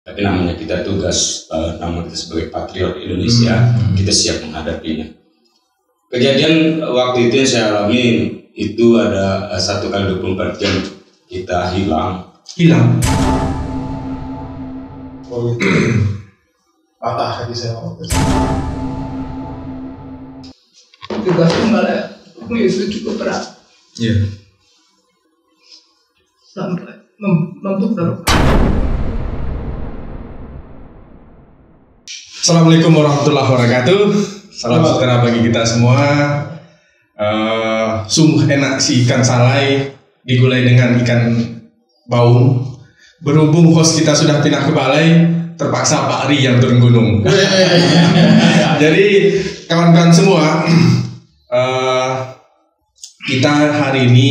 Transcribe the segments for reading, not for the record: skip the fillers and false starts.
Tapi namanya kita tugas, nama kita sebagai patriot Indonesia, kita siap menghadapinya. Kejadian waktu itu yang saya alami itu ada 1 kali 24 jam kita hilang. Oh itu patah kaki saya waktu itu. Tugasku malah itu cukup berat. Iya. Sampai membuka. Assalamualaikum warahmatullahi wabarakatuh. Salam sejahtera bagi kita semua. Sungguh enak si ikan salai digulai dengan ikan baung. Berhubung host kita sudah pindah ke Balai, terpaksa Pak Ari yang turun gunung. Jadi kawan-kawan semua, kita hari ini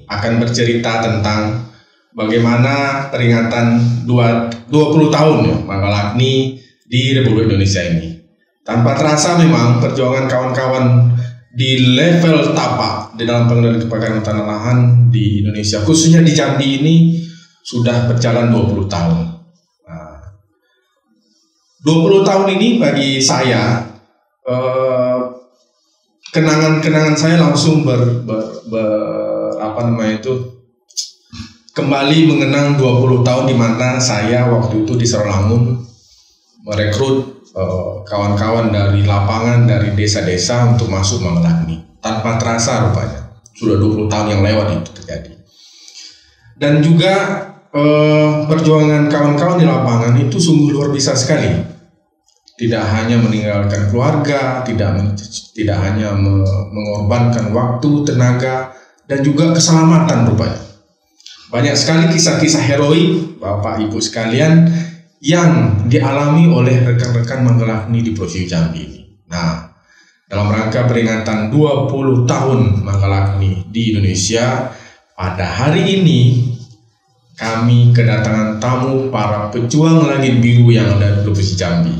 akan bercerita tentang bagaimana peringatan 20 tahun ya Mangalagni di Republik Indonesia ini. Tanpa terasa memang perjuangan kawan-kawan di level tapak di dalam pengendalian kebakaran hutan dan lahan di Indonesia, khususnya di Jambi ini sudah berjalan 20 tahun. Nah, 20 tahun ini bagi saya kenangan-kenangan saya langsung kembali mengenang 20 tahun di mana saya waktu itu di Serolangun merekrut kawan-kawan dari lapangan, dari desa-desa untuk masuk Mangalagni. Tanpa terasa rupanya sudah 20 tahun yang lewat itu terjadi. Dan juga perjuangan kawan-kawan di lapangan itu sungguh luar biasa sekali. Tidak hanya meninggalkan keluarga, tidak hanya mengorbankan waktu, tenaga, dan juga keselamatan rupanya. Banyak sekali kisah-kisah heroik Bapak Ibu sekalian yang dialami oleh rekan-rekan Mangalagni di Provinsi Jambi ini. Nah, dalam rangka peringatan 20 tahun Mangalagni di Indonesia, pada hari ini kami kedatangan tamu para pejuang langit biru yang ada di Provinsi Jambi,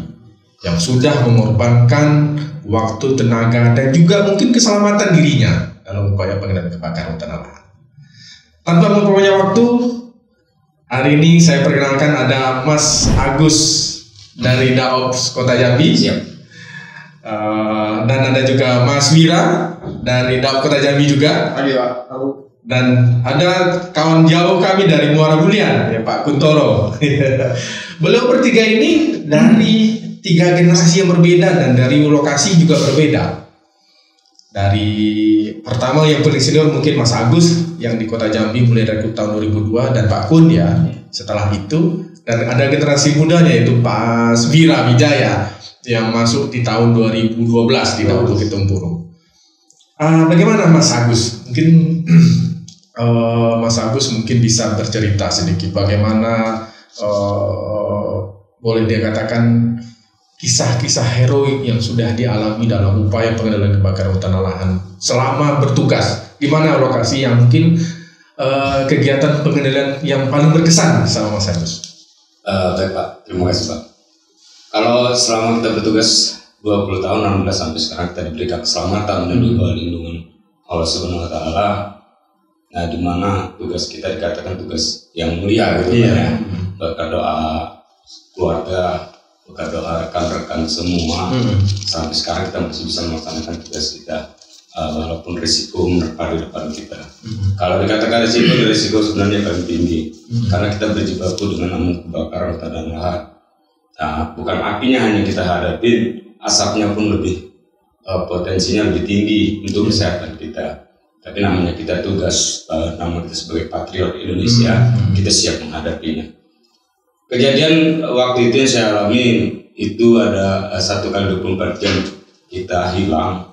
yang sudah mengorbankan waktu, tenaga, dan juga mungkin keselamatan dirinya dalam upaya pengendalian kebakaran hutan dan lahan. Tanpa memperbanyak waktu, hari ini saya perkenalkan ada Mas Agus dari Daops Kota Jambi. Dan ada juga Mas Wira dari Daops Kota Jambi juga. Dan ada kawan jauh kami dari Muara Bulian, ya Pak Kuntoro. Beliau bertiga ini dari 3 generasi yang berbeda dan dari lokasi juga berbeda. Dari pertama yang paling senior mungkin Mas Agus yang di Kota Jambi mulai dari tahun 2002 dan Pak Kun ya setelah itu, dan ada generasi mudanya yaitu Pak Wira Wijaya yang masuk di tahun 2012 di tahun Bukit Tempurung. Bagaimana Mas Agus? Mungkin Mas Agus mungkin bisa bercerita sedikit bagaimana boleh dikatakan kisah-kisah heroik yang sudah dialami dalam upaya pengendalian kebakaran hutan dan lahan selama bertugas. Di mana lokasi yang mungkin kegiatan pengendalian yang paling berkesan sama Mas Agus? Baik Pak, terima kasih Pak. Kalau selama kita bertugas 20 tahun, alhamdulillah sampai sekarang kita diberikan keselamatan dan juga lindungan Allah Subhanahu Wa Taala. Nah, di mana tugas kita dikatakan tugas yang mulia gitu ya. Berkat doa keluarga, berkat doa rekan-rekan semua, sampai sekarang kita masih bisa melaksanakan tugas kita, walaupun risiko menerpa di depan kita. Kalau dikatakan risiko sebenarnya paling tinggi, karena kita berjibaku dengan namanya kebakaran hutan dan lahan. Nah, bukan apinya hanya kita hadapi, asapnya pun lebih potensinya lebih tinggi untuk kesehatan kita. Tapi namanya kita tugas, nama kita sebagai patriot Indonesia, kita siap menghadapinya. Kejadian waktu itu yang saya alami itu ada 1 kali 24 jam kita hilang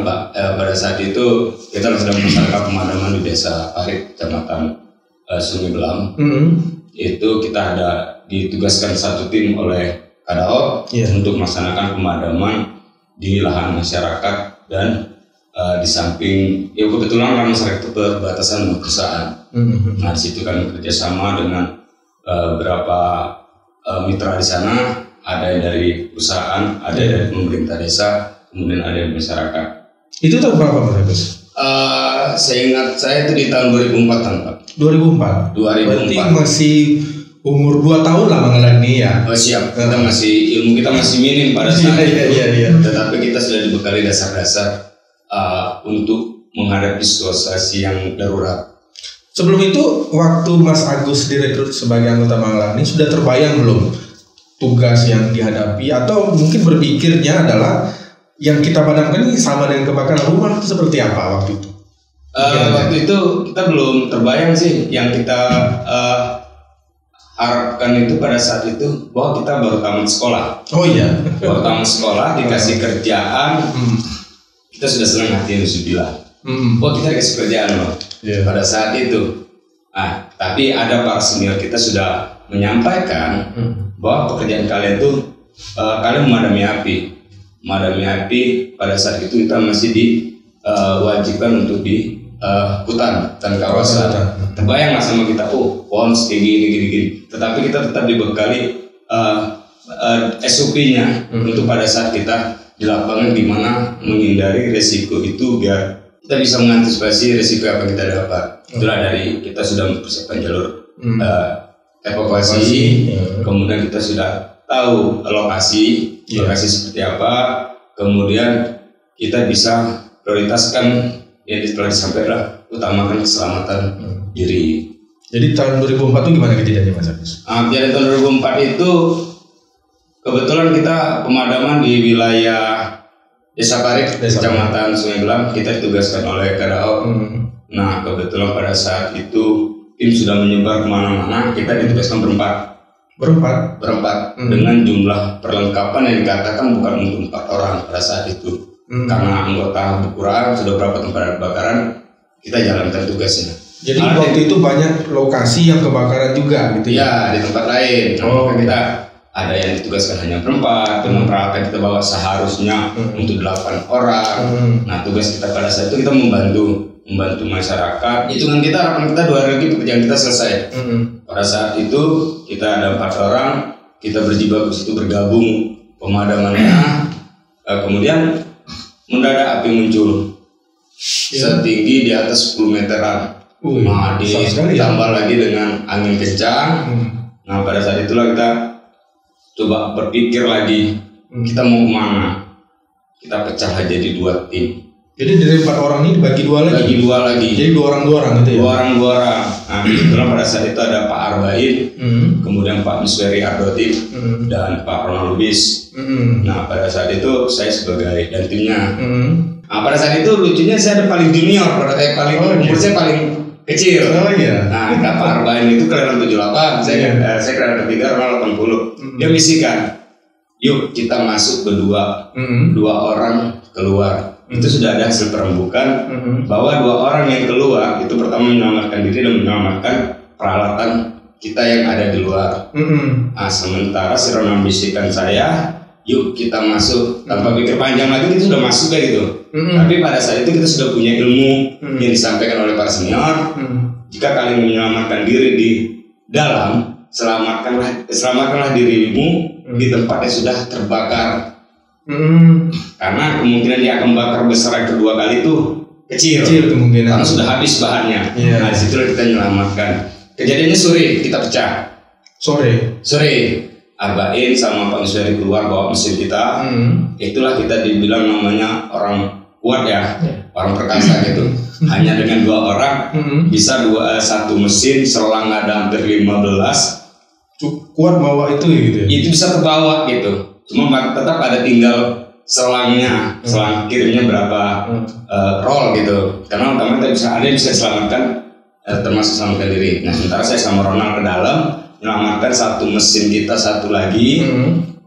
Pak. Pada saat itu kita sedang melaksanakan pemadaman di Desa Parit, Kecamatan Sungai Belam. Itu kita ada ditugaskan 1 tim oleh Kadaop untuk melaksanakan pemadaman di lahan masyarakat dan di samping ya kebetulan lahan masyarakat itu berbatasan dengan perusahaan. Nah, di situ kami kerjasama dengan beberapa mitra di sana, ada dari perusahaan, ada dari pemerintah desa, kemudian ada dari masyarakat. Itu tahun berapa Mas Agus? Seingat saya itu di tahun 2004 Pak. 2004. Berarti masih umur 2 tahun lah mengalami ya. Oh siap, ilmu kita masih minim pada saat itu. Iya. Tetapi kita sudah dibekali dasar-dasar untuk menghadapi situasi yang darurat. Sebelum itu, waktu Mas Agus direkrut sebagai anggota Manglani, sudah terbayang belum tugas yang dihadapi, atau mungkin berpikirnya adalah yang kita padamkan ini sama dengan kebakaran rumah, itu seperti apa waktu itu? Waktu itu kita belum terbayang sih. Yang kita harapkan itu pada saat itu bahwa kita baru tamat sekolah. Oh iya. Baru tamat sekolah, dikasih kerjaan, kita sudah senang hati Alhamdulillah. Wah, kita dikasih kerjaan loh. Yeah. Pada saat itu. Tapi ada para senior kita sudah menyampaikan bahwa pekerjaan kalian itu kalian memadami api. Memadami api pada saat itu kita masih diwajibkan untuk di hutan kawasan. Terbayanglah sama kita, pons kayak gini. Tetapi kita tetap dibekali SOP-nya untuk pada saat kita di lapangan gimana menghindari resiko itu biar kita bisa mengantisipasi resiko apa kita dapat. Itulah dari kita sudah mempersiapkan jalur evakuasi, kemudian kita sudah tahu lokasi seperti apa, kemudian kita bisa prioritaskan yang telah disampaikan, utamakan keselamatan diri. Jadi tahun 2004 itu gimana kejadiannya Mas Agus? Jadi tahun 2004 itu kebetulan kita pemadaman di wilayah Desa Parit, Kecamatan Sungai Gelam, kita ditugaskan oleh Kadaop. Nah kebetulan pada saat itu tim sudah menyebar kemana-mana, kita ditugaskan berempat dengan jumlah perlengkapan yang dikatakan bukan untuk 4 orang pada saat itu. Karena anggota berkurang, sudah berapa tempat kebakaran, kita jalankan tugasnya. Jadi waktu itu banyak lokasi yang kebakaran juga gitu ya? Ya, di tempat lain. Maka kita ada yang ditugaskan hanya berempat, dengan peralatan kita bawa seharusnya untuk 8 orang. Nah, tugas kita pada saat itu kita membantu masyarakat. Hitungan kita, harapan kita 2 hari lagi pekerjaan kita selesai. Pada saat itu kita ada 4 orang, kita berjibaku situ bergabung pemadamannya. Kemudian mendadak api muncul setinggi di atas 10 meteran. Ditambah lagi dengan angin kencang. Nah pada saat itulah kita coba berpikir lagi, kita mau kemana? Kita pecah jadi 2 tim. Jadi dari 4 orang ini bagi 2 lagi? Bagi 2 lagi. Jadi 2 orang gitu ya? 2 orang. Nah kebetulan pada saat itu ada Pak Arbain, kemudian Pak Misweri Ardotif, dan Pak Ronald Lubis. Nah pada saat itu saya sebagai dan timnya. Nah pada saat itu lucunya saya ada paling junior, umur saya paling kecil. Nah Pak Arbain itu kelahiran 78, saya kelahiran 3, Ronald 80. Dia bisikan, yuk kita masuk berdua, 2 orang keluar. Itu sudah ada hasil perembukan bahwa 2 orang yang keluar itu pertama menyelamatkan diri dan menyelamatkan peralatan kita yang ada di luar. Nah sementara si Ronald bisikan saya, yuk kita masuk, tanpa pikir panjang lagi kita sudah masuk kayak gitu. Tapi pada saat itu kita sudah punya ilmu yang disampaikan oleh para senior. Jika kalian menyelamatkan diri di dalam, selamatkanlah dirimu di tempat yang sudah terbakar. Karena kemungkinan dia akan bakar besar yang kedua kali itu kecil kemungkinan. Karena sudah habis bahannya. Nah disitulah kita menyelamatkan. Kejadiannya sore kita pecah. Sore. Arbain sama Pak Misweri keluar bawa mesin kita. Itulah kita dibilang namanya orang kuat ya, orang perkasa gitu. Hanya dengan 2 orang bisa 1 mesin, selang ada hampir 15. Kuat bawa itu gitu ya? Itu bisa terbawa gitu. Cuma tetap ada tinggal selangnya, selang kirimnya berapa roll gitu. Karena utama kita ada yang bisa diselamatkan, termasuk selamatkan diri. Nah sementara saya sama Ronald ke dalam menyelamatkan 1 mesin kita, 1 lagi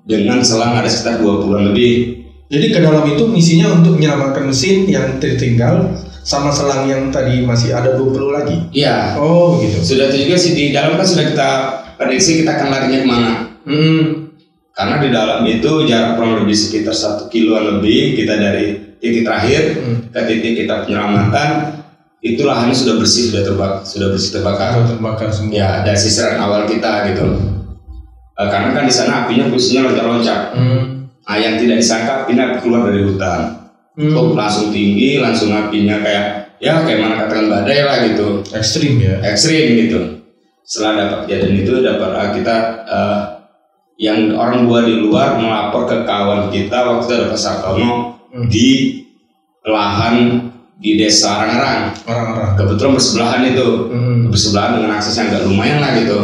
dengan selang ada sekitar 20-an lebih. Jadi ke dalam itu misinya untuk menyelamatkan mesin yang tertinggal sama selang yang tadi masih ada 20 lagi? Iya. Oh gitu. Sudah itu juga sih, di dalam kan sudah kita prediksi kita akan larinya kemana. Karena di dalam itu jarak kurang lebih sekitar 1 kiloan lebih kita dari titik terakhir ke titik kita penyelamatan. Itu lahannya sudah bersih, sudah bersih terbakar. Sudah terbakar semua. Ya, dari sisiran awal kita gitu. Karena kan di sana apinya posisinya loncat-loncat. Yang tidak disangka apinya keluar dari hutan. Langsung tinggi, langsung apinya kayak mana katakan badai lah gitu. Ekstrim ya. Ekstrim gitu. setelah dapat kejadian itu kita yang orang gua di luar melapor ke kawan kita waktu itu ada Pak Sartono di lahan di desa Rangerang. Kebetulan bersebelahan itu, bersebelahan dengan akses yang agak lumayan lah gitu.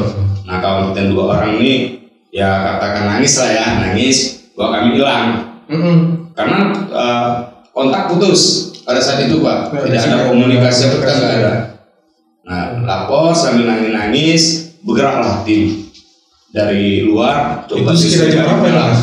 Nah kawan kita 2 orang ini ya katakan nangis lah ya, nangis bahwa kami hilang. Karena kontak putus pada saat itu Pak, tidak ada komunikasi apa nggak ada. Nah lapor sambil nangis, bergeraklah tim dari luar. Coba itu sekira jam berapa ya Mas?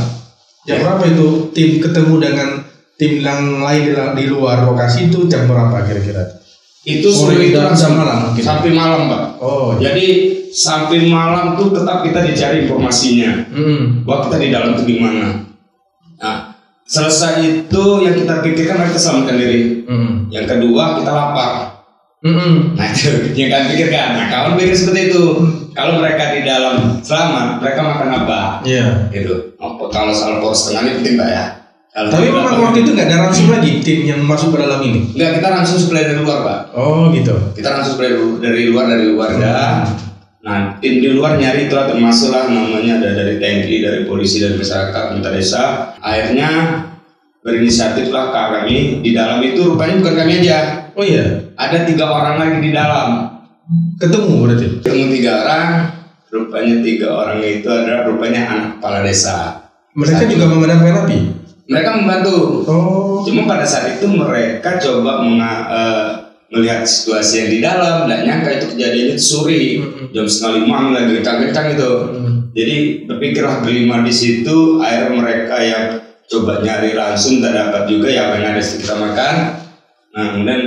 Jam berapa itu tim ketemu dengan tim yang lain di luar lokasi itu jam berapa kira-kira? Itu sore itu jam malam mungkin. Sampai malam Pak. Oh. Jadi sampai malam tuh tetap kita dicari informasinya. Wah kita di dalam tuh gimana? Nah selesai itu yang kita pikirkan mereka selamatkan diri. Yang kedua kita lapar. Nah itu yang kalian pikirkan. Nah kawan pikir seperti itu. Kalau mereka di dalam selamat, mereka makan apa? Iya. Gitu. Kalau soal porsi setengah ini penting Pak ya. Tapi memang waktu itu nggak ada ransum lagi tim yang masuk ke dalam ini? Nggak, kita langsung supply dari luar Pak. Oh gitu. Kita langsung supply dari luar ya. Nah tim di luar nyari itulah termasuklah namanya ada dari TNI, dari polisi, dari masyarakat, pemerintah desa. Akhirnya berinisiatiflah kami di dalam itu rupanya bukan kami aja. Oh iya. Ada 3 orang lagi di dalam. Ketemu berarti? Ketemu 3 orang. Rupanya 3 orang itu adalah rupanya anak kepala desa. Mereka juga memadamkan api? Mereka membantu. Oh. Cuma pada saat itu mereka coba melihat situasi yang di dalam, nggak nyangka itu kejadiannya sore jam 4:30 lagi kencang-kencang itu. Jadi berpikirlah berlima di situ. Akhirnya mereka yang coba nyari langsung tak dapat juga ya apa yang ada kita makan. Nah kemudian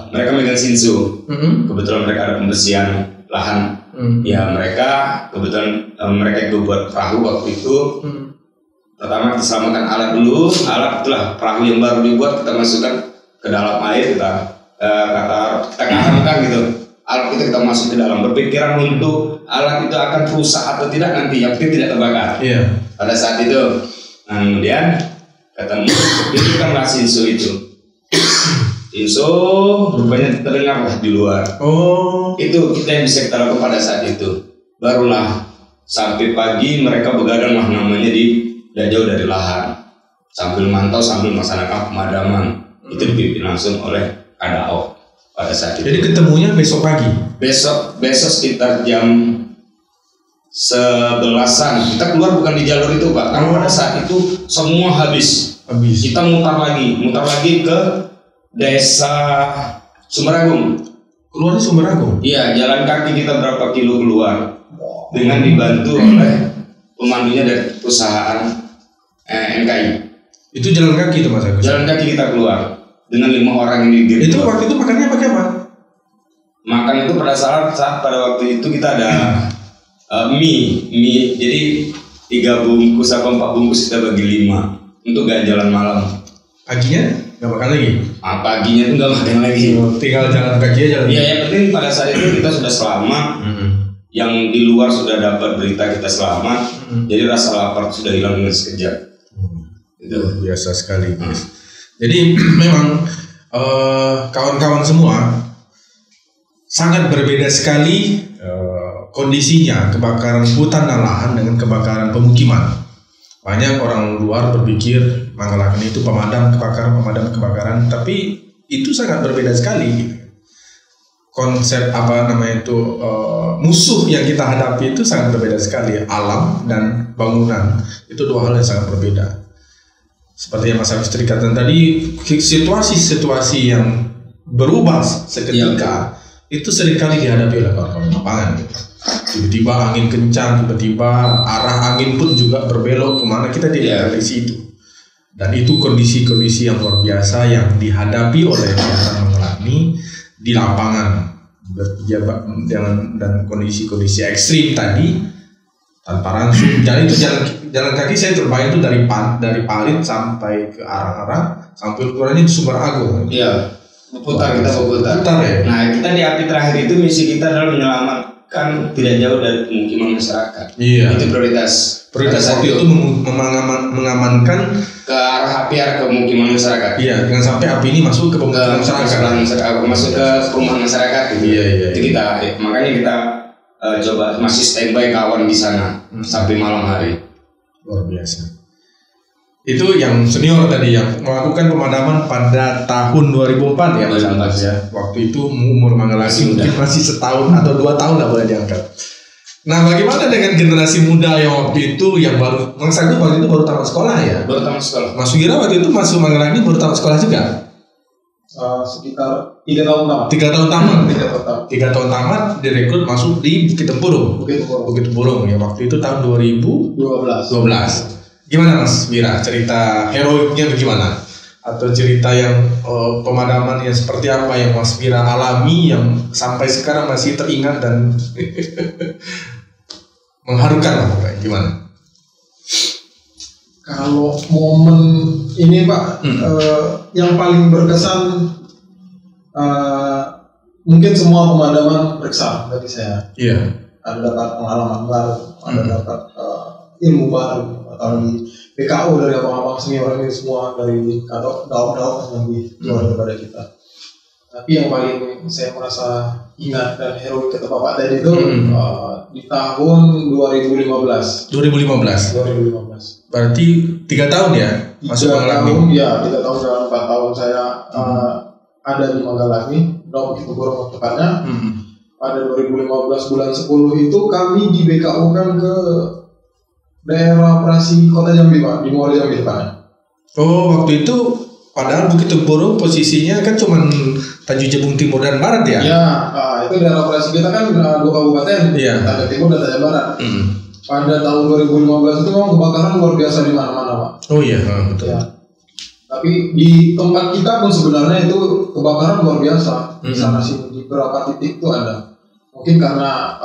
mereka megang Shinsu. Kebetulan mereka ada pembersihan lahan. Ya mereka kebetulan mereka itu buat perahu waktu itu. Pertama kita selamatkan alat dulu. Alat itulah perahu yang baru dibuat kita masukkan ke dalam air, kita karamkan gitu. Alat kita masuk ke dalam, berpikiran untuk alat itu akan rusak atau tidak nanti, yang penting tidak terbakar. Pada saat itu, nah kemudian ketemu, pikirkanlah Shinsu itu. Shinsu rupanya terdengarlah di luar. Itu kita yang bisa kita lakukan pada saat itu. Barulah sampai pagi mereka begadanglah namanya tidak jauh dari lahan, sambil mantau sambil melaksanakan pemadaman. Itu dipimpin langsung oleh KDAO pada saat itu. Jadi ketemunya besok pagi? Besok sekitar jam 11-an. Kita keluar bukan di jalur itu Pak, karena pada saat itu semua habis. Kita mutar lagi ke desa Sumeragung. Keluar di Sumeragung? Iya, jalan kaki kita berapa kilo keluar dengan dibantu oleh pemandunya dari perusahaan NKI. Itu jalan kaki itu Mas Agus? Jalan kaki kita keluar dengan 5 orang ini. Itu waktu itu makannya pakai apa? Makan itu pada saat pada waktu itu kita ada mie. Jadi 3 bungkus apa 4 bungkus kita bagi 5 untuk ganjalan malam. Paginya nggak makan lagi? Paginya tuh nggak makan lagi. Tinggal jalan kaki aja. Iya, yang penting pada saat itu kita sudah selamat. Yang di luar sudah dapat berita kita selamat. Jadi rasa lapar sudah hilang dengan sekejap. Itu biasa sekali. Jadi memang kawan-kawan semua sangat berbeda sekali kondisinya kebakaran hutan dan lahan dengan kebakaran pemukiman. Banyak orang luar berpikir Manggalakan itu pemadam kebakaran, tapi itu sangat berbeda sekali. Konsep musuh yang kita hadapi itu sangat berbeda sekali. Alam dan bangunan itu 2 hal yang sangat berbeda. Seperti yang Mas Agus ceritakan tadi, situasi-situasi yang berubah seketika itu seringkali dihadapi oleh kawan-kawan lapangan. Tiba-tiba angin kencang, tiba-tiba arah angin pun juga berbelok kemana kita tidak dari situ. Dan itu kondisi-kondisi yang luar biasa yang dihadapi oleh Yayasan Manggalakni di lapangan, dan kondisi-kondisi ekstrim tadi tanpa ransum. Jadi itu jalan kaki saya terbayang itu dari Palit sampai ke arah-arah sampai ukurannya di Sumeragung. Iya, berputar ya. Nah kita di api terakhir itu misi kita adalah menyelamatkan tidak jauh dari pemukiman masyarakat. Itu prioritas waktu itu mengamankan ke arah ke pemukiman masyarakat. Iya, jangan sampai api ini masuk ke pemukiman masyarakat. Masuk ke perumahan masyarakat gitu. Iya. Itu kita, makanya kita coba masih standby kawan di sana sampai malam hari. Luar biasa. Itu yang senior tadi yang melakukan pemadaman pada tahun 2004 ya Mas Altas ya. Waktu itu umur Manggalaksi mungkin masih setahun atau 2 tahun lah boleh diangkat. Nah, bagaimana dengan generasi muda yang waktu itu yang baru, Mas Agus waktu itu baru tamat sekolah ya? Baru tamat sekolah. Mas Wira waktu itu masuk Manggalaksi baru tamat sekolah juga? Sekitar 3 tahun tamat. 3 tahun tamat. 3 tahun tamat direkrut masuk di Bukit Tempurung. Bukit Tempurung ya waktu itu tahun 2012. Gimana Mas Wira, cerita heroiknya bagaimana? Atau cerita yang pemadaman yang seperti apa yang Mas Wira alami yang sampai sekarang masih teringat dan mengharukan lah pokoknya, gimana? Kalau momen ini Pak, yang paling berkesan mungkin semua pemadaman berkesan bagi saya. Iya. Ada dapat pengalaman baru, ada dapat ilmu baru. Kalau di PKO dari abang-abang senior ini semua dari daun-daun yang lebih luar daripada kita. Tapi yang paling saya merasa ingat dan heroik kata Bapak tadi itu di tahun 2015. 2015. Berarti 3 tahun ya? Masuk Manggalaksi? Ya, 3 tahun dalam 4 tahun saya ada di Manggalaksi. Bukit Tempurung tepatnya. Pada 2015 bulan 10 itu kami di BKO kan ke daerah operasi Kota Jambi Pak, di Muara Jambi Pak. Oh, waktu itu padahal Bukit Tempurung posisinya kan cuma Tanjung Jabung Timur dan Barat ya? Ya, itu daerah operasi kita kan 2 kabupaten, Tanjung Timur dan Tanjung Barat. Pada tahun 2015 itu memang kebakaran luar biasa di mana-mana Pak. Oh iya, betul. Ya. Tapi di tempat kita pun sebenarnya itu kebakaran luar biasa. Di sana sini di beberapa titik itu ada. Mungkin karena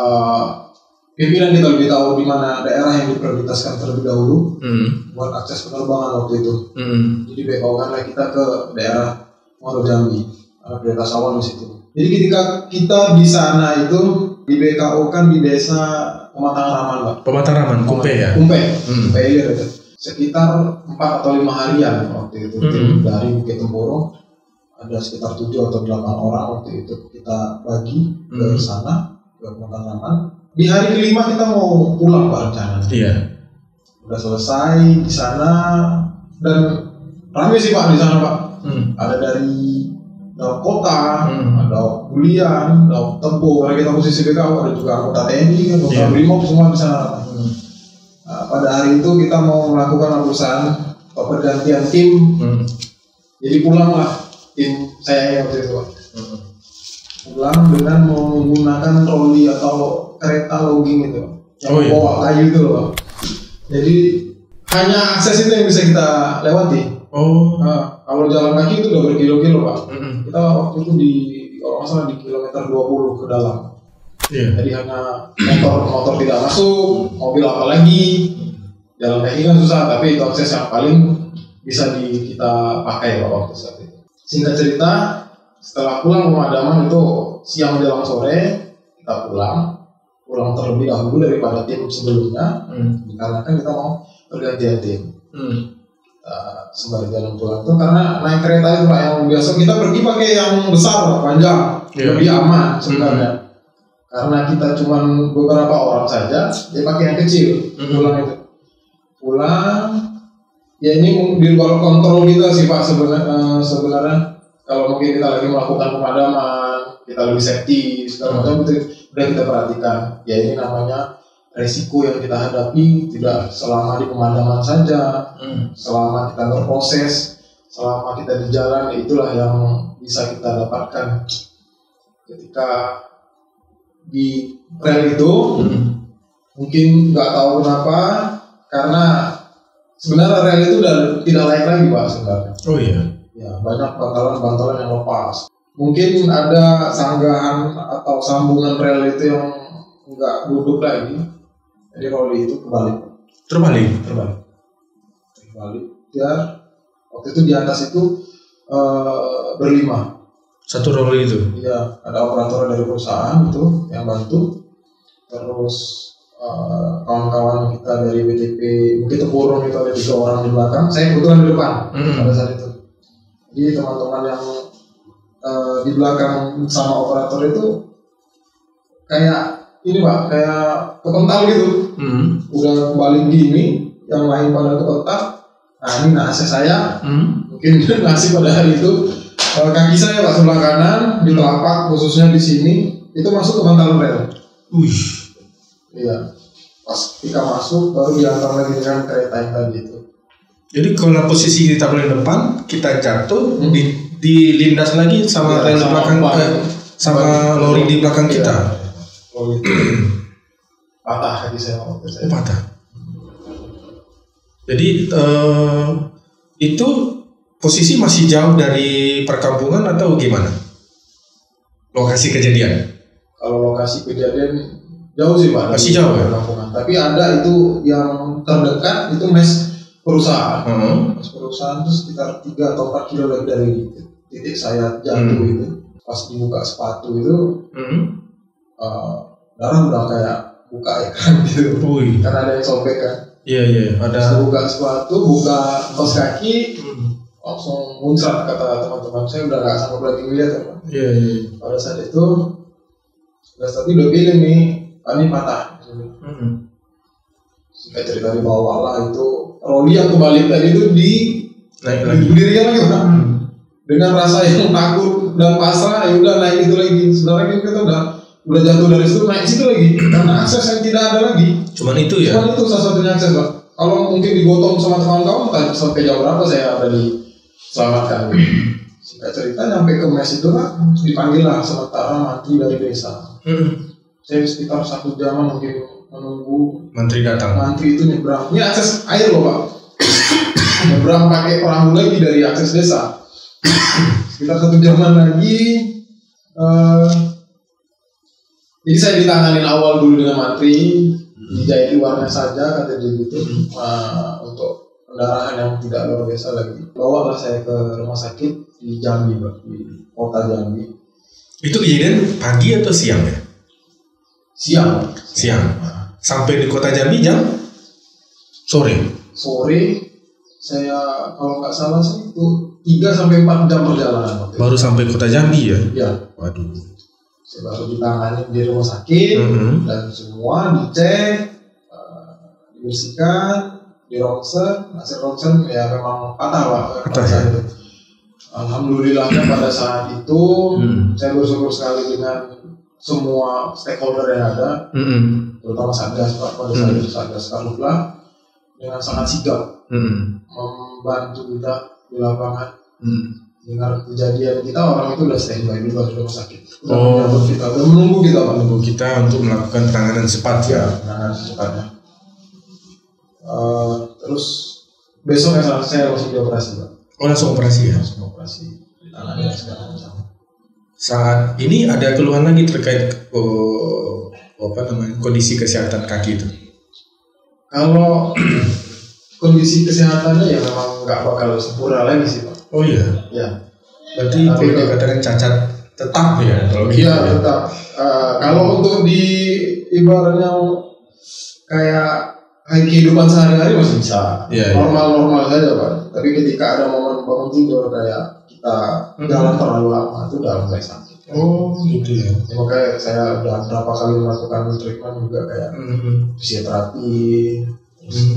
pimpinan kita lebih tahu di mana daerah yang diprioritaskan terlebih dahulu buat akses penerbangan waktu itu. Jadi BKO-kanlah kita ke daerah Muara Jambi, prioritas awal di situ. Jadi ketika kita di sana itu di BKO-kan di desa Pematang Raman, Pak. Pematang Raman, Kumpe ya? Kumpe Ilir itu. Sekitar 4 atau 5 harian waktu itu. Dari Bukit Tempurung ada sekitar 7 atau 8 orang waktu itu kita bagi ke sana ke Pematang Raman. Di hari kelima kita mau pulang Pak rencananya. Iya. Udah selesai di sana dan ramai sih Pak di sana Pak. Ada dari dalam kota, ada Bulian, ada Tempo, karena kita posisi BKO, ada juga anggota TNI, anggota BRIMOB semua di sana. Nah, pada hari itu kita mau melakukan urusan pergantian tim. Jadi pulanglah tim saya waktu itu Pak. Pulang dengan menggunakan troli atau kereta logging itu yang bawa kayu itu loh. Jadi hanya akses itu yang bisa kita lewati. Kalau jalan kaki itu udah berkilo-kilo Pak. Kita waktu itu kalau nggak salah di kilometer 20 ke dalam. Jadi hanya motor tidak masuk, mobil apalagi. Jalan kaki kan susah, tapi itu akses yang paling bisa kita pakai Pak waktu saat itu. Singkat cerita, setelah pulang pemadaman itu siang menjelang sore kita pulang terlebih dahulu daripada tim sebelumnya, dikarenakan kita mau pergantian tim. Sembari jalan pulang itu karena naik kereta itu Pak yang biasa kita pergi pakai yang besar panjang, lebih aman sebenarnya. Karena kita cuma beberapa orang saja, dia pakai yang kecil. Pulang ya ini di luar kontrol kita sih Pak sebenarnya. Kalau mungkin kita lagi melakukan pemadaman, kita lebih safety segala macam itu udah kita perhatikan. Ya ini namanya resiko yang kita hadapi tidak selama di pemadaman saja, selama kita berproses, selama kita di jalan, itulah yang bisa kita dapatkan. Ketika di rel itu mungkin nggak tahu kenapa, karena sebenarnya rel itu udah tidak layak lagi Pak sebenarnya. Oh iya. Ya, banyak bantalan-bantalan yang lepas. Mungkin ada sanggahan atau sambungan rel itu yang nggak duduk lagi. Jadi kalau itu terbalik. Ya, waktu itu di atas itu berlima. Satu roli itu? Iya, ada operator dari perusahaan itu yang bantu. Terus kawan-kawan kita dari BTP Bukit Tempurung itu ada 3 orang di belakang. Saya kebetulan di depan pada saat itu. Jadi teman-teman yang di belakang sama operator itu kayak ini Pak, kayak kepental gitu. Udah balik gini, yang lain pada kepental. Nah ini nasi saya, mungkin nasi pada hari itu kaki saya Pak sebelah kanan di telapak khususnya di sini itu masuk ke bantal rel. Iya. Pas ketika masuk baru diantar lagi dengan kereta yang tadi itu. Jadi kalau posisi kita paling depan, kita jatuh dilindas lagi sama rel belakang sama lori di belakang kita. Lori patah kaki saya waktu saya. Patah. Jadi itu posisi masih jauh dari perkampungan atau gimana? Lokasi kejadian? Kalau lokasi kejadian jauh sih Pak. Masih jauh ya? Perkampungan. Tapi ada itu yang terdekat itu mes perusahaan. Mes perusahaan itu sekitar 3 atau 4 kilo lagi dari titik saya jatuh itu. Pas dibuka sepatu itu darah udah kayak buka ya kan gitu. Karena ada yang sobek kan. Iya. Ada buka sepatu, buka kaos kaki, langsung muncrat kata teman-teman saya udah nggak sanggup lagi ngeliat ya Pak. Iya. Pada saat itu, tapi udah bilang nih, ini patah. Singkat cerita di bawah lah itu Roli yang kembali tadi itu naik lagi. Berdirinya lagi Pak. Dengan rasa yang takut dan pasrah, ya udah naik itu lagi. Sebenarnya kita udah jatuh dari situ naik situ lagi karena akses yang tidak ada lagi. Cuman itu ya. Cuman itu salah satunya akses Pak. Kalau mungkin digotong sama kawan-kawan, sampai jam berapa saya ada diselamatkan. Singkat cerita nyampe ke mes itu Pak, dipanggil lah sementara mantri dari desa. Saya sekitar 1 jam mungkin menunggu Mantri datang. Mantri itu nyebrang. Ini akses air loh Pak. Nyebrang pakai perahu lagi dari akses desa. Sekitar 1 jaman lagi. Jadi saya ditanganin awal dulu dengan mantri, dijahit luarnya saja kata dia gitu, untuk pendarahan yang tidak luar biasa lagi. Bawalah saya ke rumah sakit di Jambi, Pak, di kota Jambi. Itu kejadian pagi atau siang ya? Siang. Sampai di kota Jambi jam sore. Saya kalau nggak salah sih itu 3-4 jam perjalanan. Baru sampai kota Jambi ya? Iya. Waduh. Saya baru ditangani di rumah sakit dan semua dicek, dibersihkan, dirongsen. Hasil rongsen ya memang patah Pak. Ya? Alhamdulillahnya pada saat itu saya bersyukur sekali dengan semua stakeholder yang ada, terutama Satgas Pak, pada saat itu Satgas Karhutla dengan sangat sigap membantu kita di lapangan. Dengar kejadian kita, orang itu udah standby dulu di rumah sakit. Udah menunggu kita untuk melakukan penanganan cepat ya. Penanganan secepatnya. Terus besok saya langsung dioperasi Pak. Langsung operasi ya? Langsung operasi. Ditangani segala macam. Saat ini ada keluhan lagi terkait kondisi kesehatan kaki itu. Kalau kondisi kesehatannya ya memang nggak bakal sempurna lagi sih Pak. Oh iya. Ya. Berarti boleh dikatakan cacat tetap ya kalau gitu. Iya tetap. Kalau untuk di ibaratnya kayak kehidupan sehari-hari masih bisa. Normal-normal saja Pak. Tapi ketika ada momen bangun tidur kayak kita jalan terlalu lama itu udah mulai sakit. Oh gitu ya. Makanya saya udah berapa kali melakukan treatment juga kayak fisioterapi,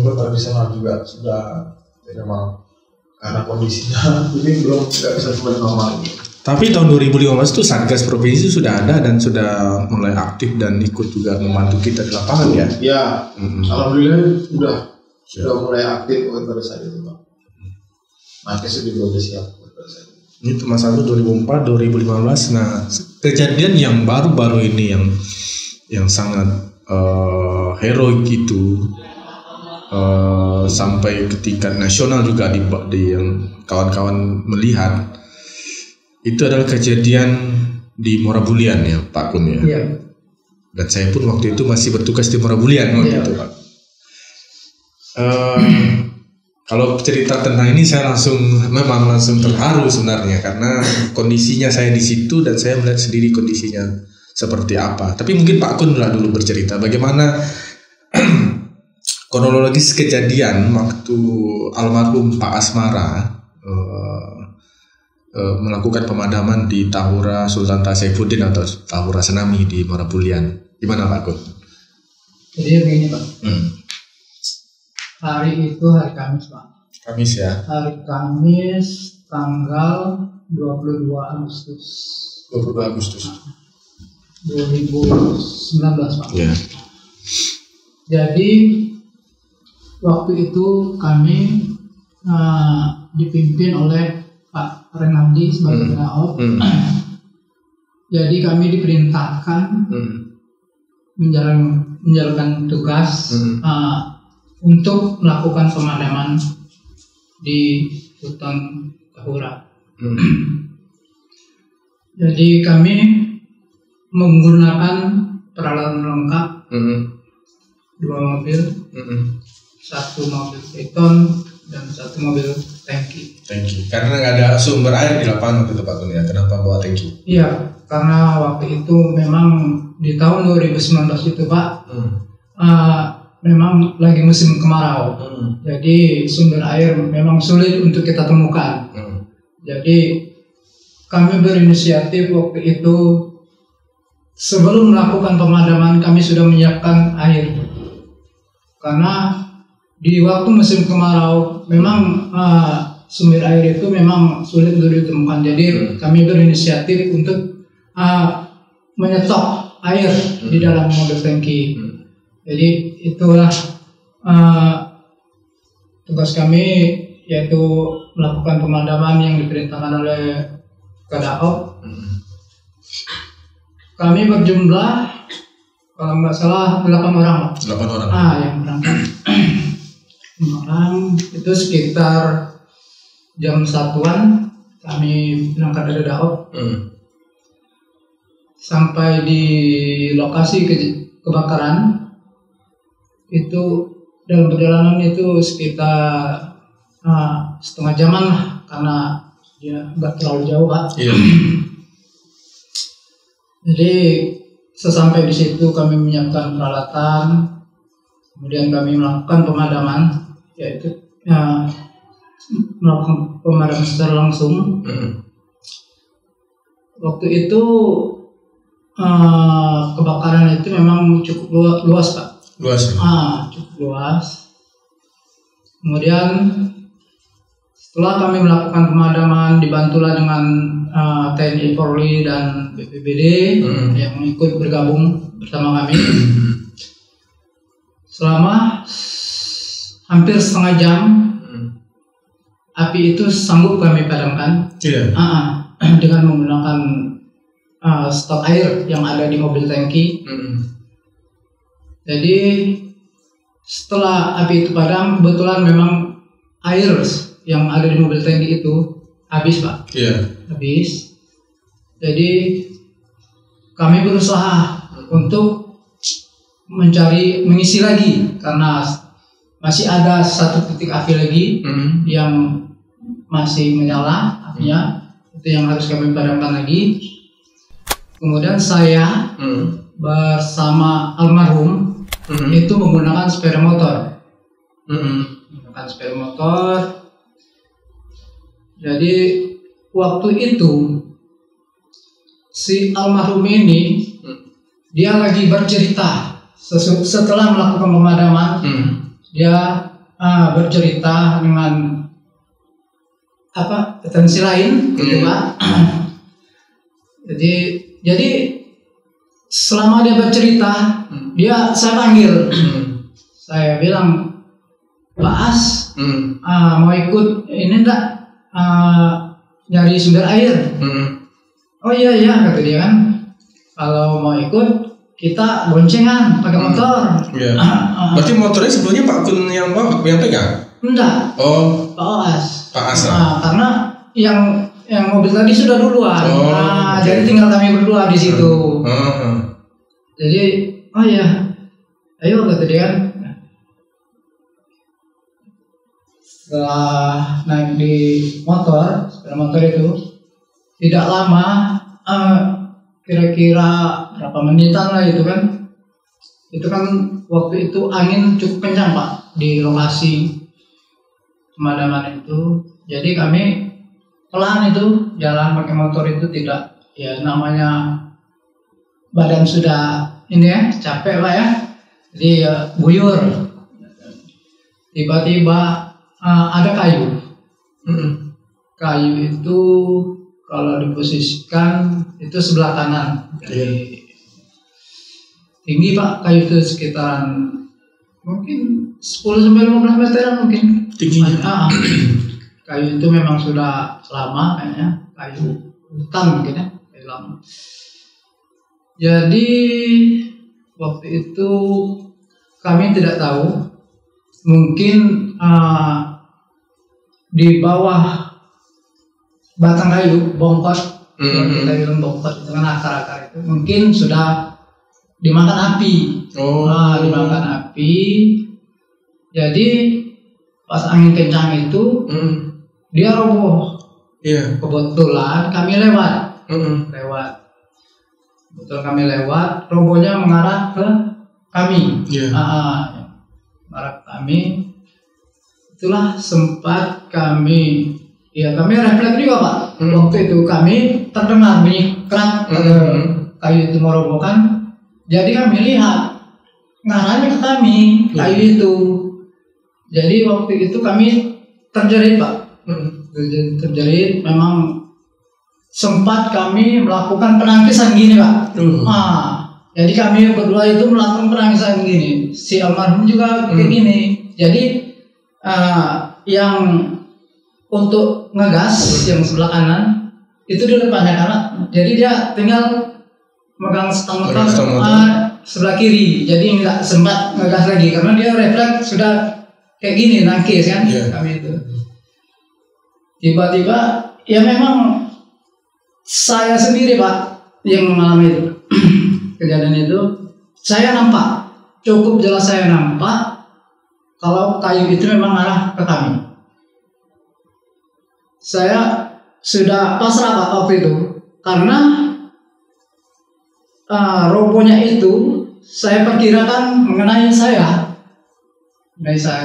tradisional juga sudah. Memang karena kondisinya ini belum tidak bisa kembali normal. Tapi tahun 2015 itu Satgas Provinsi sudah ada dan sudah mulai aktif dan ikut juga membantu kita di lapangan ya? Ya, alhamdulillah sudah mulai aktif pada saat itu Pak. Nakes juga sudah siap pada saat itu. Ini masa itu 2004, 2015. Nah, kejadian yang baru-baru ini yang sangat heroik itu sampai ke tingkat nasional juga di yang kawan-kawan melihat itu adalah kejadian di Morabulian ya Pak Kun ya. Iya. Dan saya pun waktu itu masih bertugas di Morabulian waktu itu Pak. Kalau cerita tentang ini saya memang langsung terharu sebenarnya karena kondisinya saya di situ dan saya melihat sendiri kondisinya seperti apa. Tapi mungkin Pak Kun dulu bercerita bagaimana kronologis kejadian waktu almarhum Pak Asmara melakukan pemadaman di Tahura Sultan Tasaifuddin atau Tahura Senami di Morabulian. Gimana Pak Kun? Jadi begini Pak, hari itu hari Kamis Pak. Kamis ya. Hari Kamis tanggal 22 Agustus 22 Agustus 2019 Pak. ya. Jadi waktu itu kami dipimpin oleh Pak Renaldi sebagai pengawas. Jadi kami diperintahkan menjalankan tugas untuk melakukan pemadaman di hutan Tahura. Jadi kami menggunakan peralatan lengkap, 2 mobil, 1 mobil Triton dan 1 mobil tangki. Karena nggak ada sumber air di lapangan waktu itu Pak Kun ya. Kenapa bawa tangki? Iya, karena waktu itu memang di tahun 2019 itu Pak, memang lagi musim kemarau. Jadi sumber air memang sulit untuk kita temukan. Jadi kami berinisiatif waktu itu, sebelum melakukan pemadaman kami sudah menyiapkan air. Karena di waktu musim kemarau memang sumber air itu memang sulit untuk ditemukan. Jadi kami berinisiatif untuk menyetok air di dalam mobil tangki. Jadi itulah tugas kami, yaitu melakukan pemadaman yang diperintahkan oleh Kadaop. Kami berjumlah kalau nggak salah 8 orang. 8 orang. Yang berangkat. 8 orang itu sekitar jam 1-an kami berangkat dari Daop. Sampai di lokasi kebakaran itu dalam perjalanan itu sekitar setengah jaman lah, karena dia nggak terlalu jauh Pak. Jadi sesampai di situ kami menyiapkan peralatan, kemudian kami melakukan pemadaman, yaitu melakukan pemadaman secara langsung. Waktu itu kebakaran itu memang cukup luas Pak. Cukup luas. Kemudian setelah kami melakukan pemadaman, dibantulah dengan TNI Polri dan BPBD yang ikut bergabung bersama kami. Selama hampir setengah jam, api itu sanggup kami padamkan dengan menggunakan stok air yang ada di mobil tangki. Jadi setelah api itu padam, kebetulan memang air yang ada di mobil tangki itu habis Pak. Habis. Jadi kami berusaha untuk mengisi lagi, karena masih ada 1 titik api lagi yang masih menyala apinya. Itu yang harus kami padamkan lagi. Kemudian saya bersama almarhum itu menggunakan sepeda motor. Jadi waktu itu si almarhum ini dia lagi bercerita setelah melakukan pemadaman. Dia bercerita dengan potensi lain, gitu Pak. Jadi selama dia bercerita, saya panggil, saya bilang, Pak As, mau ikut ini enggak, nyari sumber air? Oh iya kata dia kan, kalau mau ikut kita boncengan pakai motor. Berarti motornya sebelumnya Pak Kun yang pegang? Enggak. Pak As. Karena yang mobil tadi sudah duluan. Jadi tinggal kami berdua di situ. Jadi ayo kata dia kan. Setelah naik di sepeda motor itu tidak lama, kira-kira berapa menitan lah itu kan. Itu kan waktu itu angin cukup kencang Pak di lokasi pemadaman itu. Jadi kami pelan itu jalan pakai motor itu, tidak, ya namanya badan sudah ini ya, capek Pak ya. Jadi buyur. Tiba-tiba ada kayu. Kayu itu kalau diposisikan itu sebelah kanan. Jadi tinggi Pak, kayu itu sekitaran mungkin 10-15 meteran mungkin tingginya. Kayu itu memang sudah lama kayaknya, kayu hutan mungkin ya, kayu lama. Jadi waktu itu kami tidak tahu, mungkin di bawah batang kayu, bongkot, kita bilang bongkot dengan akar-akar itu, mungkin sudah dimakan api. Dimakan api. Jadi pas angin kencang itu dia roboh. Kebetulan kami lewat. Betul kami lewat, robohnya mengarah ke kami. Mengarah ke kami. Itulah sempat kami refleks juga Pak. Waktu itu kami terdengar bunyi kerak, kayu itu merobohkan. Jadi kami lihat ngarahnya ke kami kayu itu. Jadi waktu itu kami terjerit Pak. Terjerit, memang sempat kami melakukan penangkisan gini Pak. Jadi kami berdua itu melakukan penangkisan gini. Si almarhum juga kayak gini. Jadi yang untuk ngegas yang sebelah kanan itu dilepasnya karena jadi dia tinggal megang stang sebelah kiri. Jadi nggak sempat ngegas lagi karena dia refleks sudah kayak gini nangkis kan. Kami itu tiba-tiba ya memang saya sendiri Pak yang mengalami itu. Kejadian itu saya nampak, cukup jelas saya nampak kalau kayu itu memang arah ke kami. Saya sudah pasrah Pak waktu itu karena robohnya itu saya perkirakan mengenai saya.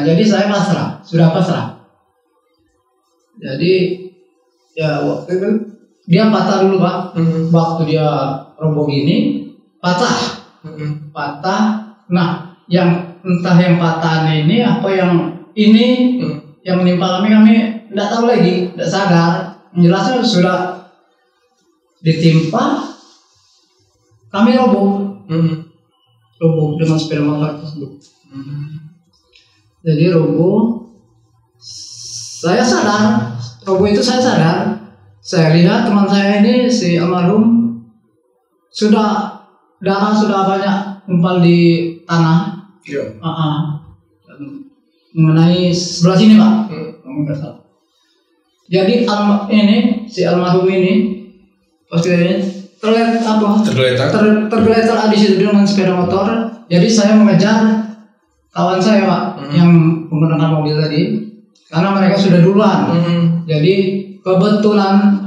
Jadi saya pasrah, sudah pasrah. Jadi ya waktu itu dia patah dulu Pak. Waktu dia roboh gini patah. Nah, yang entah yang patah ini apa yang ini yang menimpa kami tidak tahu lagi, tidak sadar. Jelasnya sudah ditimpa, kami roboh dengan sepeda motor tersebut. Jadi roboh, saya sadar, roboh itu saya sadar. Saya lihat teman saya ini si almarhum darah sudah banyak tumpah di tanah. Mengenai sebelah sini Pak. Jadi si almarhum ini pas tergeletar di situ dengan sepeda motor. Jadi saya mengejar kawan saya Pak yang menggunakan mobil tadi karena mereka sudah duluan. Jadi kebetulan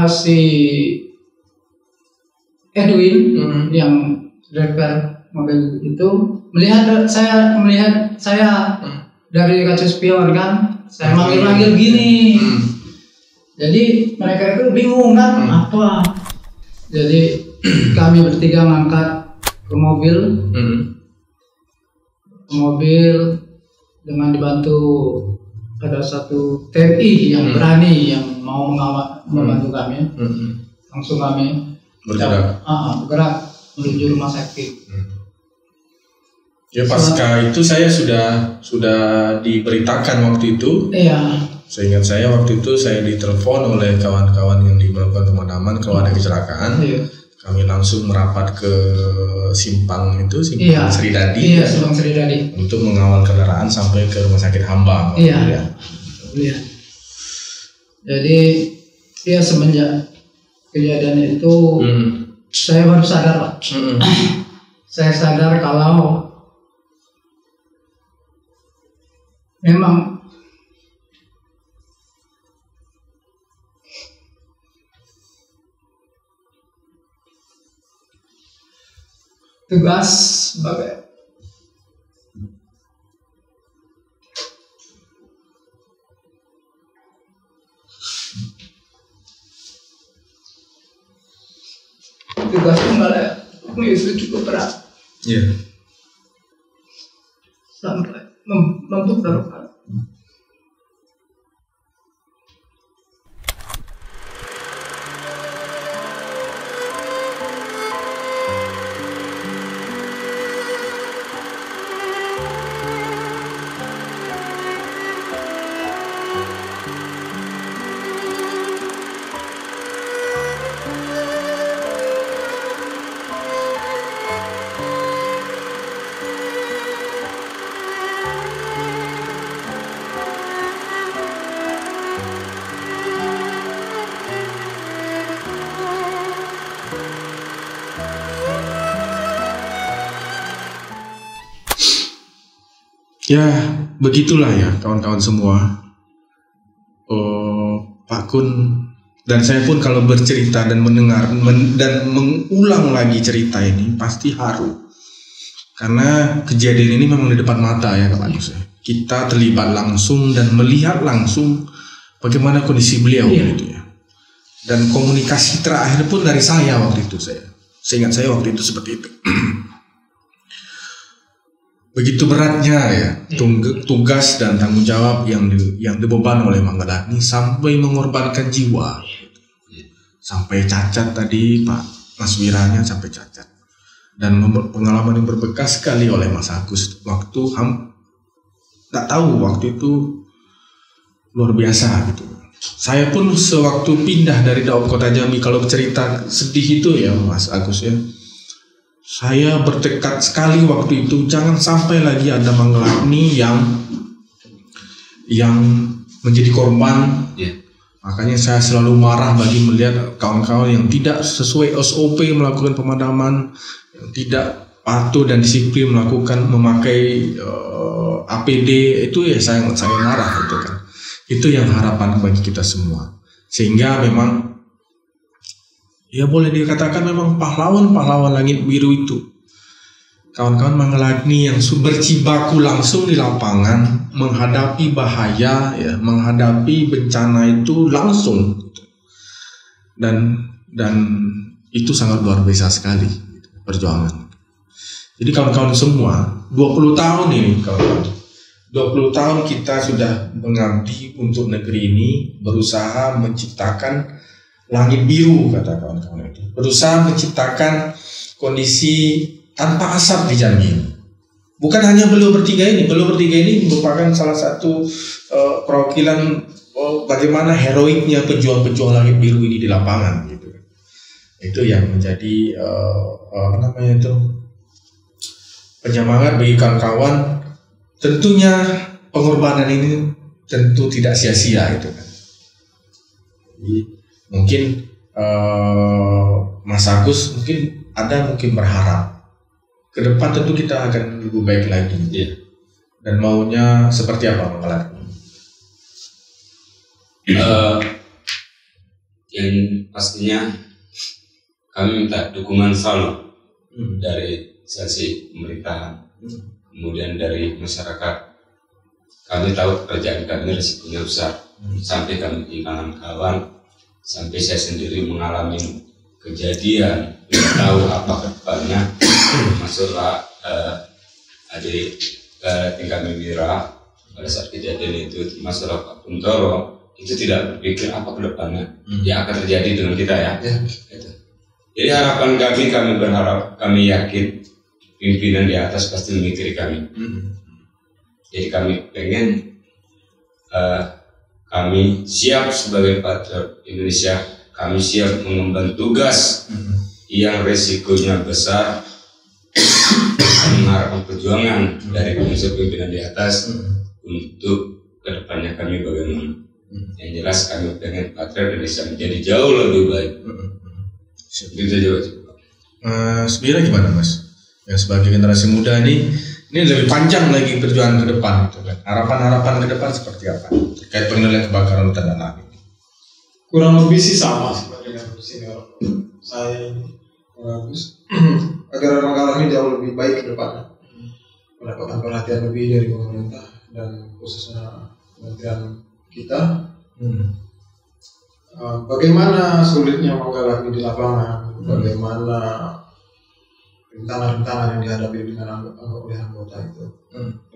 si Edwin yang driver mobil itu melihat saya dari kaca spion kan, saya manggil gini. Jadi mereka itu bingung kan apa. Jadi kami bertiga ngangkat ke mobil dengan dibantu ada satu TNI yang berani yang mau membantu kami. Langsung kami bergerak menuju rumah sakit. Ya pasca itu saya sudah diberitakan waktu itu. Seingat saya waktu itu saya ditelepon oleh kawan-kawan yang melakukan pemadaman kalau ada kecelakaan. Kami langsung merapat ke simpang Sridadi. Simpang Sridadi. Untuk mengawal kendaraan sampai ke rumah sakit Hamba. Jadi semenjak kejadian itu saya baru sadar Pak. Saya sadar kalau memang tugas sebagai tugas kembali itu cukup berat. sampai mempertaruhkan. Ya, begitulah ya kawan-kawan semua. Pak Kun dan saya pun kalau bercerita dan mendengar dan mengulang lagi cerita ini pasti haru. Karena kejadian ini memang di depan mata ya Kak Agus. Kita terlibat langsung dan melihat langsung bagaimana kondisi beliau gitu ya. Dan komunikasi terakhir pun dari saya waktu itu seingat saya waktu itu seperti itu. Begitu beratnya ya tugas dan tanggung jawab yang dibeban oleh Manggaladni sampai mengorbankan jiwa, sampai cacat tadi Pak Mas Wiranya sampai cacat, dan pengalaman yang berbekas sekali oleh Mas Agus waktu tak tahu waktu itu luar biasa gitu. Saya pun sewaktu pindah dari Daop Kota Jambi, kalau bercerita sedih itu ya Mas Agus ya, saya bertekad sekali waktu itu jangan sampai lagi ada Manggaladni yang menjadi korban. Makanya saya selalu marah bagi melihat kawan-kawan yang tidak sesuai SOP melakukan pemadaman, yang tidak patuh dan disiplin memakai APD, itu ya saya marah itu kan. Itu yang harapan bagi kita semua. Sehingga memang ya boleh dikatakan memang pahlawan langit biru itu kawan-kawan Manggaladni yang berjibaku langsung di lapangan menghadapi bahaya ya, menghadapi bencana itu langsung, dan itu sangat luar biasa sekali perjuangan. Jadi kawan-kawan semua 20 tahun ini kawan-kawan, 20 tahun kita sudah mengabdi untuk negeri ini, berusaha menciptakan langit biru kata kawan-kawan itu, berusaha menciptakan kondisi tanpa asap di Jambi ini. Bukan hanya beliau bertiga ini merupakan salah satu perwakilan bagaimana heroiknya pejuang-pejuang langit biru ini di lapangan gitu. Itu yang menjadi penyemangat bagi kawan-kawan. Tentunya pengorbanan ini tentu tidak sia-sia gitu kan. Mungkin Mas Agus mungkin berharap ke depan tentu kita akan lebih baik lagi, dan maunya seperti apa Manggaladni? Yang pastinya kami minta dukungan selalu dari instansi pemerintahan, kemudian dari masyarakat. Kami tahu pekerjaan kami risikonya besar, sampai kami kehilangan kawan, sampai saya sendiri mengalami kejadian, tidak tahu apa kedepannya. Masalah adik tingkat Mimira pada saat kejadian itu, masalah Pak Kuntoro itu tidak berpikir apa kedepannya yang akan terjadi dengan kita ya. Gitu. Jadi harapan kami berharap, kami yakin pimpinan di atas pasti memikiri kami. Jadi kami pengen kami siap sebagai patriot Indonesia, kami siap mengemban tugas yang resikonya besar, mengharapkan perjuangan dari unsur pimpinan di atas untuk kedepannya kami bagaimana. Yang jelas kami pengen patriot Indonesia menjadi jauh lebih baik. Itu aja Pak. Mas Bira gimana Mas? Yang sebagai generasi muda ini lebih panjang lagi perjuangan ke depan gitu kan. Harapan-harapan ke depan seperti apa terkait pengendalian kebakaran hutan dan lahan ini? Kurang lebih sih sama seperti dengan senior saya ini, bagus agar Manggaladni jauh lebih baik ke depannya, mendapatkan perhatian lebih dari pemerintah dan khususnya kementerian kita. Bagaimana sulitnya Manggaladni di lapangan, bagaimana rintangan-rintangan yang dihadapi oleh anggota itu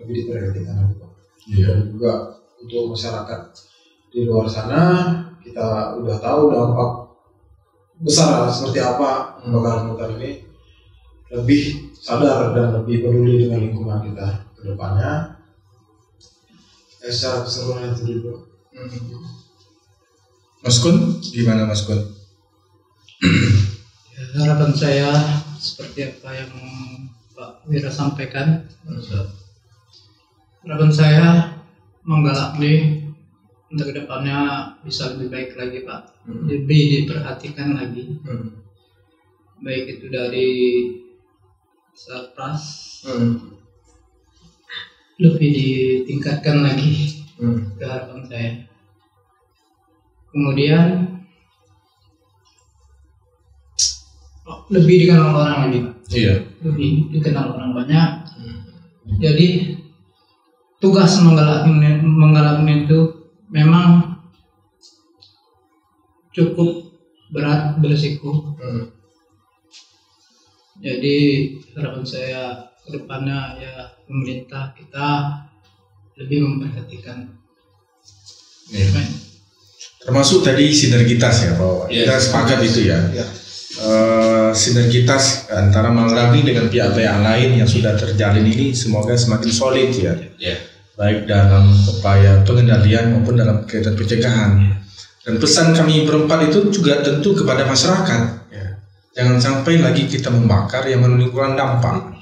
lebih diperhatikan lagi Pak. Dan juga untuk masyarakat di luar sana kita udah tahu dampak besar seperti apa kebakaran hutan ini, lebih sadar dan lebih peduli dengan lingkungan kita ke depannya. Secara keseluruhan itu dulu. Mas Kun, gimana Mas Kun? Ya, harapan saya seperti apa yang Pak Wira sampaikan. Harapan saya menggalakni untuk kedepannya bisa lebih baik lagi Pak, lebih diperhatikan lagi, baik itu dari Satpras, lebih ditingkatkan lagi, ke harapan saya. Kemudian lebih dikenal orang lagi Pak. Iya. Lebih dikenal orang banyak. Jadi tugas menggalakni itu memang cukup berat, beresiko. Jadi harapan saya ke depannya ya pemerintah kita lebih memperhatikan. Termasuk tadi sinergitas ya Pak. Kita sepakat itu ya. Sinergitas antara Mangragni dengan pihak-pihak lain yang sudah terjalin ini semoga semakin solid ya. Baik dalam upaya pengendalian maupun dalam kegiatan pencegahan. Dan pesan kami berempat itu juga tentu kepada masyarakat ya. Jangan sampai lagi kita membakar yang menimbulkan dampak.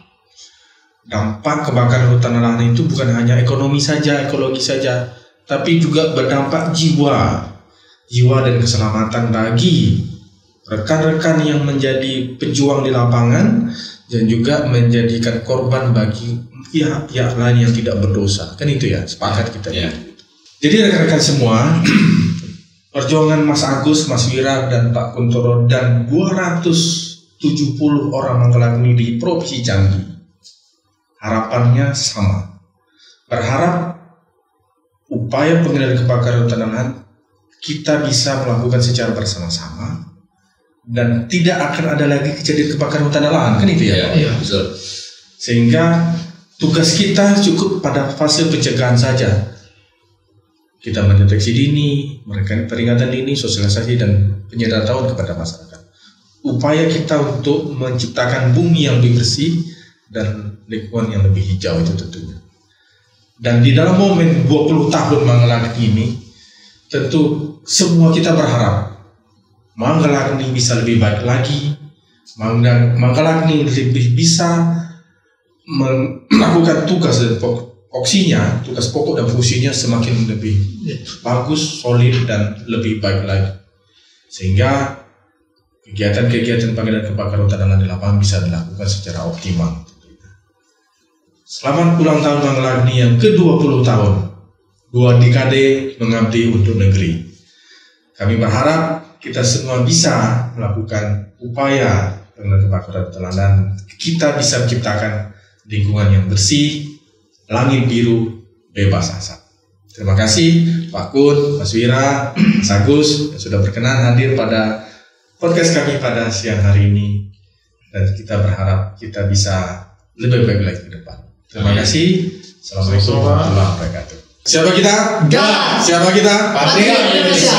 Dampak kebakaran hutan dan lahan itu bukan hanya ekonomi saja, ekologi saja, tapi juga berdampak jiwa dan keselamatan bagi rekan-rekan yang menjadi pejuang di lapangan dan juga menjadikan korban bagi pihak-pihak lain yang tidak berdosa. Kan itu ya, sepakat kita. Jadi rekan-rekan semua, perjuangan Mas Agus, Mas Wira dan Pak Kuntoro dan 270 orang Mangragni di Provinsi Jambi, harapannya sama. Berharap upaya pengendalian kebakaran hutan dan lahan kita bisa melakukan secara bersama-sama dan tidak akan ada lagi kejadian kebakaran hutan dan lahan, kan itu ya? Iya, betul. Sehingga tugas kita cukup pada fase pencegahan saja. Kita mendeteksi dini, memberikan peringatan dini, sosialisasi dan penyadaran kepada masyarakat. Upaya kita untuk menciptakan bumi yang lebih bersih dan lingkungan yang lebih hijau itu tentunya. Dan di dalam momen 20 tahun Mangragni ini, tentu semua kita berharap Mangragni bisa lebih baik lagi, Mangragni lebih bisa melakukan tugas dan foksinya, tugas pokok dan fungsinya semakin lebih bagus, solid dan lebih baik lagi, sehingga kegiatan-kegiatan pengendalian kebakaran hutan dan lahan di lapangan bisa dilakukan secara optimal. Selamat ulang tahun Mangragni yang ke-20 tahun, 2 dekade mengabdi untuk negeri. Kami berharap kita semua bisa melakukan upaya pengendalian kebakaran hutan dan lahan. Kita bisa menciptakan lingkungan yang bersih, langit biru, bebas asap. Terima kasih Pak Kun, Mas Wira, Mas Agus yang sudah berkenan hadir pada podcast kami pada siang hari ini, dan kita berharap kita bisa lebih baik lagi ke depan. Terima kasih. Assalamualaikum warahmatullahi wabarakatuh. Siapa kita? Siapa kita? Patriot Indonesia.